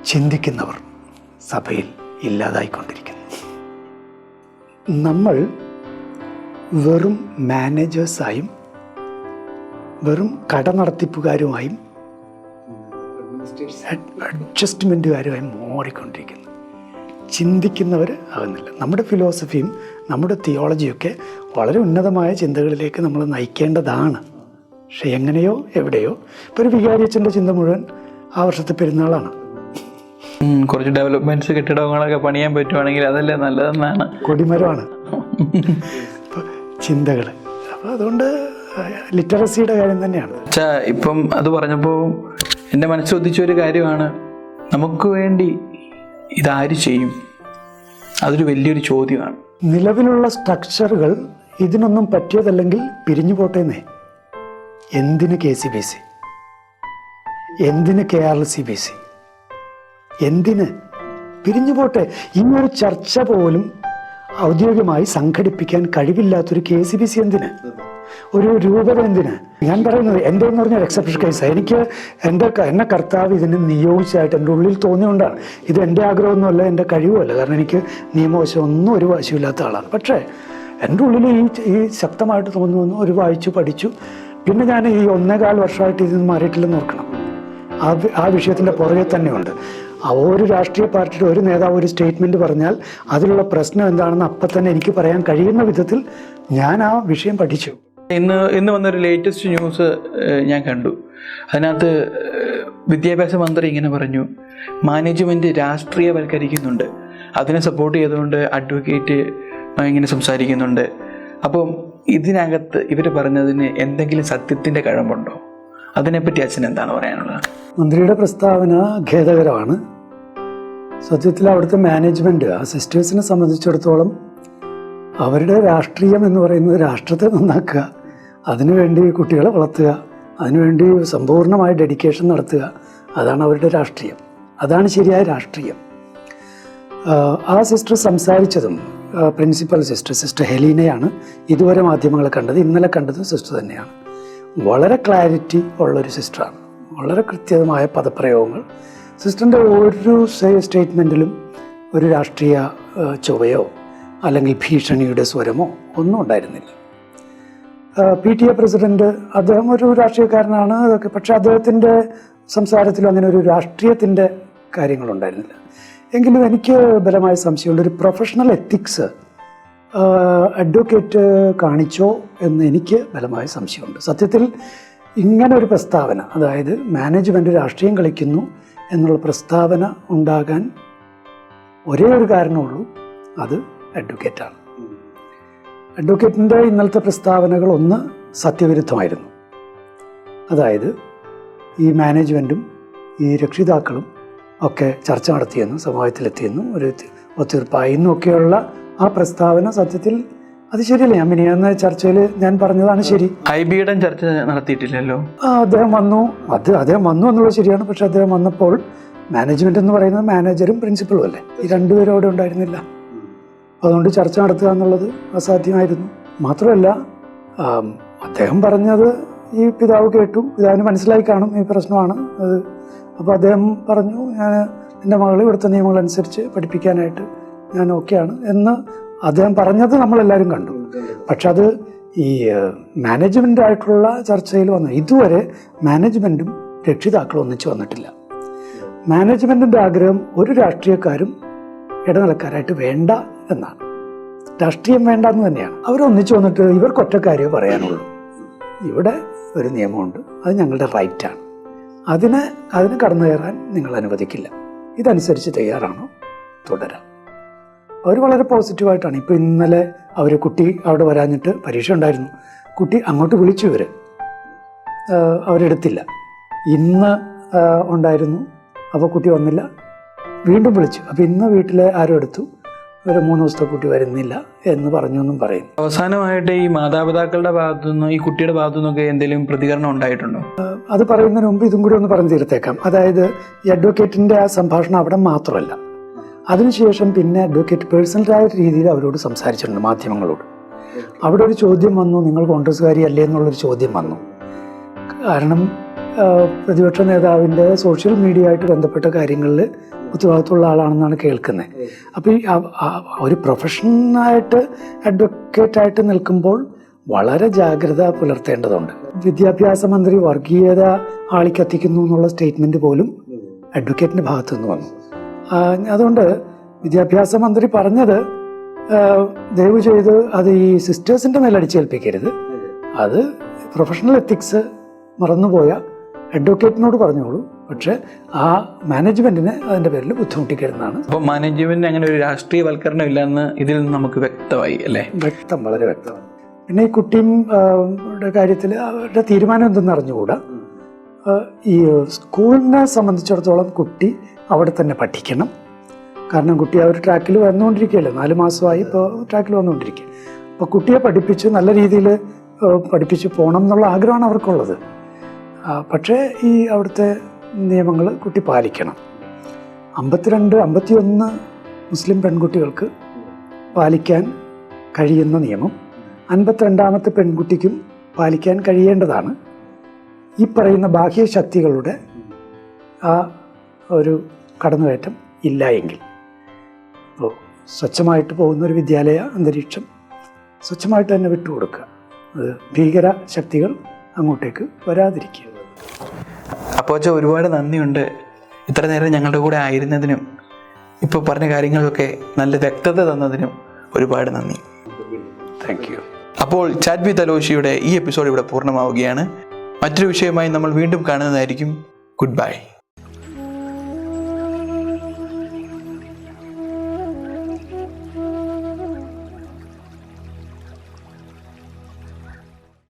[SPEAKER 2] ചിന്തിക്കുന്നവർ സഭയിൽ ഇല്ലാതായിക്കൊണ്ടിരിക്കുന്നു. നമ്മൾ വെറും മാനേജേഴ്സായും വെറും കട നടത്തിപ്പുകാരുമായും അഡ്ജസ്റ്റ്മെൻറ്റുകാരുമായി മാറിക്കൊണ്ടിരിക്കുന്നു. ചിന്തിക്കുന്നവർ ആകുന്നില്ല. നമ്മുടെ ഫിലോസഫിയും നമ്മുടെ തിയോളജിയൊക്കെ വളരെ ഉന്നതമായ ചിന്തകളിലേക്ക് നമ്മൾ നയിക്കേണ്ടതാണ്. പക്ഷെ എങ്ങനെയോ എവിടെയോ ഇപ്പോൾ ഒരു വികാരിയച്ഛൻ്റെ ചിന്ത മുഴുവൻ ആ വർഷത്തെ പെരുന്നാളാണ്.
[SPEAKER 1] കുറച്ച് ഡെവലപ്മെന്റ്സ്, കെട്ടിടങ്ങളൊക്കെ പണിയാൻ പറ്റുവാണെങ്കിൽ അതല്ലേ നല്ലതെന്നാണ്.
[SPEAKER 2] കൊടിമരമാണ് ഇപ്പോൾ ചിന്തകൾ. അപ്പോൾ അതുകൊണ്ട് ലിറ്ററസിയുടെ കാര്യം തന്നെയാണ്.
[SPEAKER 1] ഇപ്പം അത് പറഞ്ഞപ്പോൾ എൻ്റെ മനസ്സിലൊതിച്ച ഒരു കാര്യമാണ്, നമുക്ക് വേണ്ടി ഇതാര് ചെയ്യും? അതൊരു വലിയൊരു ചോദ്യമാണ്.
[SPEAKER 2] നിലവിലുള്ള സ്ട്രക്ചറുകൾ ഇതിനൊന്നും പറ്റിയതല്ലെങ്കിൽ പിരിഞ്ഞു പോട്ടേന്നേ. എന്തിന് KCBC, എന്തിന് KRLCBC, എന്തിന് പിരിഞ്ഞു പോട്ടെ? ഇനിയൊരു ചർച്ച പോലും ഔദ്യോഗികമായി സംഘടിപ്പിക്കാൻ കഴിവില്ലാത്തൊരു KCBC എന്തിന്? ഒരു രൂപത എന്തിന്? ഞാൻ പറയുന്നത് എൻ്റെ എന്ന് പറഞ്ഞ എക്സെപ്ഷൻ കേസാണ്. എനിക്ക് എന്നെ കർത്താവ് ഇതിന് നിയോഗിച്ചായിട്ട് എൻ്റെ ഉള്ളിൽ തോന്നിയുകൊണ്ടാണ്. ഇത് എൻ്റെ ആഗ്രഹമൊന്നുമല്ല, എൻ്റെ കഴിവുമല്ല. കാരണം എനിക്ക് നിയമവശം ഒന്നും ഒരു വശമില്ലാത്ത ആളാണ്. പക്ഷേ എൻ്റെ ഉള്ളിൽ ഈ ശക്തമായിട്ട് തോന്നുന്നു. ഒരു വായിച്ചു പഠിച്ചു. പിന്നെ ഞാൻ ഈ 1.25 വർഷമായിട്ട് ഇതിൽ നിന്ന് മാറിയിട്ടില്ലെന്ന് ഓർക്കണം. ആ വിഷയത്തിൻ്റെ പുറകെ തന്നെയുണ്ട്. ഒരു രാഷ്ട്രീയ പാർട്ടിയുടെ ഒരു നേതാവ് ഒരു സ്റ്റേറ്റ്മെൻറ്റ് പറഞ്ഞാൽ അതിലുള്ള പ്രശ്നം എന്താണെന്ന് അപ്പം തന്നെ എനിക്ക് പറയാൻ കഴിയുന്ന വിധത്തിൽ ഞാൻ ആ വിഷയം പഠിച്ചു.
[SPEAKER 1] ഇന്ന് വന്നൊരു ലേറ്റസ്റ്റ് ന്യൂസ് ഞാൻ കണ്ടു. അതിനകത്ത് വിദ്യാഭ്യാസ മന്ത്രി ഇങ്ങനെ പറഞ്ഞു, മാനേജ്മെൻറ്റ് രാഷ്ട്രീയവൽക്കരിക്കുന്നുണ്ട്, അതിനെ സപ്പോർട്ട് ചെയ്തുകൊണ്ട് അഡ്വക്കേറ്റ് ഇങ്ങനെ സംസാരിക്കുന്നുണ്ട്. അപ്പം ഇതിനകത്ത് ഇവർ പറഞ്ഞതിന് എന്തെങ്കിലും സത്യത്തിൻ്റെ കഴമ്പുണ്ടോ? അതിനെപ്പറ്റി അച്ഛൻ എന്താണ് പറയാനുള്ളത്?
[SPEAKER 2] മന്ത്രിയുടെ പ്രസ്താവന ഖേദകരമാണ്. സത്യത്തിൽ അവിടുത്തെ മാനേജ്മെൻറ്റ്, ആ സിസ്റ്റേഴ്സിനെ സംബന്ധിച്ചിടത്തോളം അവരുടെ രാഷ്ട്രീയം എന്ന് പറയുന്നത് രാഷ്ട്രത്തെ നന്നാക്കുക, അതിനുവേണ്ടി കുട്ടികളെ വളർത്തുക, അതിനുവേണ്ടി സമ്പൂർണ്ണമായ ഡെഡിക്കേഷൻ നടത്തുക, അതാണ് അവരുടെ രാഷ്ട്രീയം. അതാണ് ശരിയായ രാഷ്ട്രീയം. ആ സിസ്റ്റർ സംസാരിച്ചതും പ്രിൻസിപ്പൽ സിസ്റ്റർ ഹെലീനയാണ് ഇതുവരെ മാധ്യമങ്ങളെ കണ്ടത്. ഇന്നലെ കണ്ടത് സിസ്റ്റർ തന്നെയാണ്. വളരെ ക്ലാരിറ്റി ഉള്ളൊരു സിസ്റ്ററാണ്. വളരെ കൃത്യമായ പദപ്രയോഗങ്ങൾ. സിസ്റ്ററിൻ്റെ ഒരു സ്റ്റേറ്റ്മെൻറ്റിലും ഒരു രാഷ്ട്രീയ ചൊവ്വയോ അല്ലെങ്കിൽ ഭീഷണിയുടെ സ്വരമോ ഒന്നും ഉണ്ടായിരുന്നില്ല. PTA പ്രസിഡന്റ് അദ്ദേഹം ഒരു രാഷ്ട്രീയക്കാരനാണ്, അതൊക്കെ. പക്ഷെ അദ്ദേഹത്തിൻ്റെ സംസാരത്തിലും അങ്ങനെ ഒരു രാഷ്ട്രീയത്തിൻ്റെ കാര്യങ്ങളുണ്ടായിരുന്നില്ല. എങ്കിലും എനിക്ക് ബലമായ സംശയമുണ്ട്, ഒരു പ്രൊഫഷണൽ എത്തിക്സ് അഡ്വക്കേറ്റ് കാണിച്ചോ എന്ന് എനിക്ക് ബലമായ സംശയമുണ്ട്. സത്യത്തിൽ ഇങ്ങനെ ഒരു പ്രസ്താവന, അതായത് മാനേജ്മെൻറ്റ് രാഷ്ട്രീയം കളിക്കുന്നു എന്നുള്ള പ്രസ്താവന ഉണ്ടാകാൻ ഒരേ ഒരു കാരണമുള്ളൂ, അത് അഡ്വക്കേറ്റാണ്. അഡ്വക്കേറ്റിൻ്റെ ഇന്നലത്തെ പ്രസ്താവനകൾ ഒന്ന് സത്യവിരുദ്ധമായിരുന്നു. അതായത് ഈ മാനേജ്മെൻറ്റും ഈ രക്ഷിതാക്കളും ഒക്കെ ചർച്ച നടത്തിയെന്നും സമവായത്തിലെത്തിയെന്നും ഒരു ഒത്തീർപ്പായെന്നും ഒക്കെയുള്ള ആ പ്രസ്താവന സത്യത്തിൽ അത് ശരിയല്ല. ഞാൻ മിനിയാന്ന ചർച്ചയിൽ ഞാൻ പറഞ്ഞതാണ് ശരി.
[SPEAKER 1] IBയുടെ ചർച്ച നടത്തിയിട്ടില്ലല്ലോ.
[SPEAKER 2] അദ്ദേഹം വന്നു എന്നുള്ളത് ശരിയാണ്. പക്ഷെ അദ്ദേഹം വന്നപ്പോൾ മാനേജ്മെന്റ് എന്ന് പറയുന്നത് മാനേജരും പ്രിൻസിപ്പളും അല്ലേ, ഈ രണ്ടുപേരും അവിടെ ഉണ്ടായിരുന്നില്ല. അതുകൊണ്ട് ചർച്ച നടത്തുക എന്നുള്ളത് അസാധ്യമായിരുന്നു. മാത്രമല്ല അദ്ദേഹം പറഞ്ഞത് ഈ പിതാവ് കേട്ടു, പിതാവിന് മനസ്സിലായി കാണും ഈ പ്രശ്നമാണ് അത്. അപ്പോൾ അദ്ദേഹം പറഞ്ഞു, ഞാൻ എൻ്റെ മകളെ ഇവിടുത്തെ നിയമങ്ങളനുസരിച്ച് പഠിപ്പിക്കാനായിട്ട് ഞാൻ ഓക്കെയാണ് എന്ന് അദ്ദേഹം പറഞ്ഞത് നമ്മളെല്ലാവരും കണ്ടു. പക്ഷെ അത് ഈ മാനേജ്മെൻറ്റായിട്ടുള്ള ചർച്ചയിൽ വന്നു. ഇതുവരെ മാനേജ്മെൻറ്റും രക്ഷിതാക്കളും ഒന്നിച്ച് വന്നിട്ടില്ല. മാനേജ്മെൻറ്റിൻ്റെ ആഗ്രഹം ഒരു രാഷ്ട്രീയക്കാരും ഇടനിലക്കാരായിട്ട് വേണ്ട എന്നാണ്. രാഷ്ട്രീയം വേണ്ട എന്ന് തന്നെയാണ്. അവരൊന്നിച്ച് വന്നിട്ട് ഇവർക്ക് ഒറ്റക്കാര്യമേ പറയാനുള്ളൂ. ഇവിടെ ഒരു നിയമമുണ്ട്, അത് ഞങ്ങളുടെ റൈറ്റാണ്, അതിന് കടന്നു കയറാൻ നിങ്ങൾ അനുവദിക്കില്ല, ഇതനുസരിച്ച് തയ്യാറാണോ തുടരാം. അവർ വളരെ പോസിറ്റീവായിട്ടാണ്. ഇപ്പോൾ ഇന്നലെ കുട്ടി അവിടെ വരാഞ്ഞിട്ട് പരീക്ഷ ഉണ്ടായിരുന്നു, കുട്ടി അങ്ങോട്ട് വിളിച്ചു, അവരെടുത്തില്ല. ഇന്ന് ഉണ്ടായിരുന്നു, അപ്പോൾ കുട്ടി വന്നില്ല, വീണ്ടും വിളിച്ചു. അപ്പോൾ ഇന്ന് വീട്ടിലെ ആരും എടുത്തു, ഒരു 3 ദിവസത്തെ കുട്ടി വരുന്നില്ല എന്ന് പറഞ്ഞു എന്നും പറയുന്നു.
[SPEAKER 1] അവസാനമായിട്ട് ഈ മാതാപിതാക്കളുടെ ഭാഗത്തുനിന്ന് ഈ കുട്ടിയുടെ ഭാഗത്തുനിന്നൊക്കെ എന്തെങ്കിലും പ്രതികരണം ഉണ്ടായിട്ടുണ്ടോ?
[SPEAKER 2] അത് പറയുന്നതിന് മുമ്പ് ഇതും കൂടി ഒന്ന് പറഞ്ഞു തീർത്തേക്കാം. അതായത് ഈ അഡ്വക്കേറ്റിൻ്റെ ആ സംഭാഷണം അവിടെ മാത്രമല്ല, അതിനുശേഷം പിന്നെ അഡ്വക്കേറ്റ് പേഴ്സണലായ രീതിയിൽ അവരോട് സംസാരിച്ചിട്ടുണ്ട്, മാധ്യമങ്ങളോട്. അവിടെ ഒരു ചോദ്യം വന്നു, നിങ്ങൾ കോൺഗ്രസ്സുകാരി അല്ലേ എന്നുള്ളൊരു ചോദ്യം വന്നു. കാരണം പ്രതിപക്ഷ നേതാവിൻ്റെ സോഷ്യൽ മീഡിയ ആയിട്ട് ബന്ധപ്പെട്ട കാര്യങ്ങളിൽ ഉത്തരവാദിത്തമുള്ള ആളാണെന്നാണ് കേൾക്കുന്നത്. അപ്പോൾ ഈ ഒരു പ്രൊഫഷനായിട്ട് അഡ്വക്കേറ്റായിട്ട് നിൽക്കുമ്പോൾ വളരെ ജാഗ്രത പുലർത്തേണ്ടതുണ്ട്. വിദ്യാഭ്യാസ മന്ത്രി വർഗീയത ആളിക്കത്തിക്കുന്നു എന്നുള്ള സ്റ്റേറ്റ്മെൻറ്റ് പോലും അഡ്വക്കേറ്റിൻ്റെ ഭാഗത്തു നിന്ന് വന്നു. അതുകൊണ്ട് വിദ്യാഭ്യാസ മന്ത്രി പറഞ്ഞത് ദയവ് ചെയ്ത് അത് ഈ സിസ്റ്റേഴ്സിൻ്റെ മേലെ അടിച്ചേൽപ്പിക്കരുത്, അത് പ്രൊഫഷണൽ എത്തിക്സ് മറന്നുപോയ അഡ്വക്കേറ്റിനോട് പറഞ്ഞോളൂ, പക്ഷെ ആ മാനേജ്മെന്റിനെ അതിൻ്റെ പേരിൽ ബുദ്ധിമുട്ടിക്കരുതെന്നാണ്.
[SPEAKER 1] അപ്പോൾ മാനേജ്മെന്റിന് അങ്ങനെ ഒരു രാഷ്ട്രീയവൽക്കരണം ഇല്ലെന്ന് ഇതിൽ നിന്ന് നമുക്ക് വ്യക്തമായി അല്ലേ?
[SPEAKER 2] വളരെ വ്യക്തമാണ്. പിന്നെ ഈ കുട്ടിയും കാര്യത്തിൽ അവരുടെ തീരുമാനം എന്തെന്ന് അറിഞ്ഞുകൂടാ. ഈ സ്കൂളിനെ സംബന്ധിച്ചിടത്തോളം കുട്ടി അവിടെ തന്നെ പഠിക്കണം. കാരണം കുട്ടി ആ ഒരു ട്രാക്കിൽ വന്നുകൊണ്ടിരിക്കുകയല്ലേ, 4 മാസമായി ഇപ്പോൾ ട്രാക്കിൽ വന്നുകൊണ്ടിരിക്കുക. അപ്പോൾ കുട്ടിയെ പഠിപ്പിച്ച് നല്ല രീതിയിൽ പഠിപ്പിച്ച് പോകണം എന്നുള്ള ആഗ്രഹമാണ് അവർക്കുള്ളത്. പക്ഷേ ഈ അവിടുത്തെ നിയമങ്ങൾ കുട്ടി പാലിക്കണം. 52-51 മുസ്ലിം പെൺകുട്ടികൾക്ക് പാലിക്കാൻ കഴിയുന്ന നിയമം 52ാമത്തെ പെൺകുട്ടിക്കും പാലിക്കാൻ കഴിയേണ്ടതാണ്. ഈ പറയുന്ന ബാഹ്യശക്തികളുടെ ആ ഒരു കടന്നുകയറ്റം ഇല്ല എങ്കിൽ, അപ്പോൾ സ്വച്ഛമായിട്ട് പോകുന്നൊരു വിദ്യാലയ അന്തരീക്ഷം സ്വച്ഛമായിട്ട് തന്നെ വിട്ടുകൊടുക്കുക. അത് ഭീകര ശക്തികൾ അങ്ങോട്ടേക്ക് വരാതിരിക്കുക.
[SPEAKER 3] അപ്പോൾ അച്ഛാ ഒരുപാട് നന്ദിയുണ്ട് ഇത്ര നേരം ഞങ്ങളുടെ കൂടെ ആയിരുന്നതിനും ഇപ്പോൾ പറഞ്ഞ കാര്യങ്ങളൊക്കെ നല്ല വ്യക്തത തന്നതിനും ഒരുപാട് നന്ദി.
[SPEAKER 2] Thank you.
[SPEAKER 3] അപ്പോൾ ചാറ്റ് വിത്ത് തലോഷിയുടെ ഈ എപ്പിസോഡ് ഇവിടെ പൂർണ്ണമാവുകയാണ്. മറ്റൊരു വിഷയമായി നമ്മൾ വീണ്ടും കാണുന്നതായിരിക്കും. Good bye.